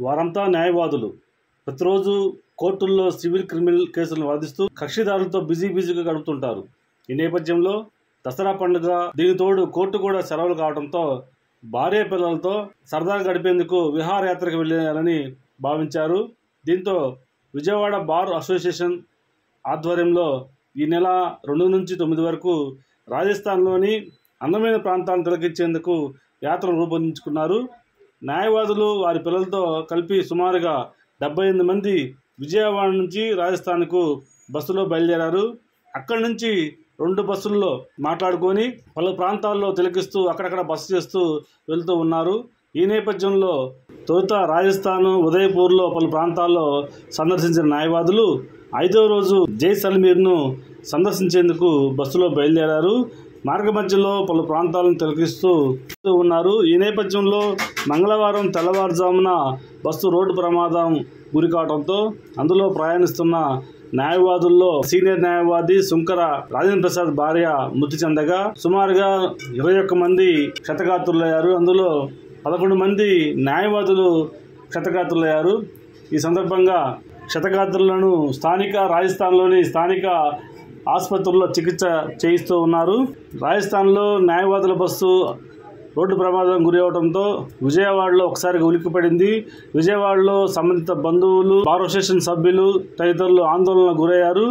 వారంతా న్యాయవాదులు. ప్రతిరోజు కోర్టుల్లో సివిల్, క్రిమినల్ కేసులను వాదిస్తూ కక్షిదారులతో బిజీగా గడుపుతుంటారు. ఈ నేపథ్యంలో దసరా పండుగ, దీని తోడు కోర్టు కూడా సెలవులు కావడంతో భార్య పిల్లలతో సరదాగా గడిపేందుకు విహారయాత్రకు వెళ్ళాలని భావించారు. దీంతో విజయవాడ బార్ అసోసియేషన్ ఆధ్వర్యంలో ఈ నెల 2 నుంచి 9 వరకు రాజస్థాన్లోని అందమైన ప్రాంతాలను తిలకించేందుకు యాత్రను రూపొందించుకున్నారు. న్యాయవాదులు వారి పిల్లలతో కలిపి సుమారుగా 78 మంది విజయవాడ నుంచి రాజస్థాన్కు బస్సులో బయలుదేరారు. అక్కడి నుంచి 2 బస్సుల్లో మాట్లాడుకొని పలు ప్రాంతాల్లో తిలకిస్తూ అక్కడక్కడ బస చేస్తూ వెళ్తూ ఉన్నారు. ఈ నేపథ్యంలో తొలుత రాజస్థాన్ ఉదయపూర్లో పలు ప్రాంతాల్లో సందర్శించిన న్యాయవాదులు 5వ రోజు జైసల్మీర్ను సందర్శించేందుకు బస్సులో బయలుదేరారు. మార్గ మధ్యలో పలు ప్రాంతాలను తిలకిస్తూ ఉన్నారు. ఈ నేపథ్యంలో మంగళవారం తెల్లవారుజామున బస్సు రోడ్డు ప్రమాదం గురి కావడంతో అందులో ప్రయాణిస్తున్న న్యాయవాదుల్లో సీనియర్ న్యాయవాది సుంకర రాజేంద్ర ప్రసాద్ భార్య మృతి చెందగా సుమారుగా 21 మంది క్షతగాత్రులయ్యారు. అందులో 11 మంది న్యాయవాదులు క్షతగాత్రులయ్యారు. ఈ సందర్భంగా క్షతగాత్రులను రాజస్థాన్లోని స్థానిక ఆసుపత్రుల్లో చికిత్స చేయిస్తూ ఉన్నారు. రాజస్థాన్లో న్యాయవాదుల బస్సు రోడ్డు ప్రమాదం గురి అవడంతో విజయవాడలో ఒకసారిగా ఉలిక్కిపడింది. విజయవాడలో సంబంధిత బంధువులు, బార్ అసోసియేషన్ సభ్యులు తదితరులు ఆందోళనకు గురయ్యారు.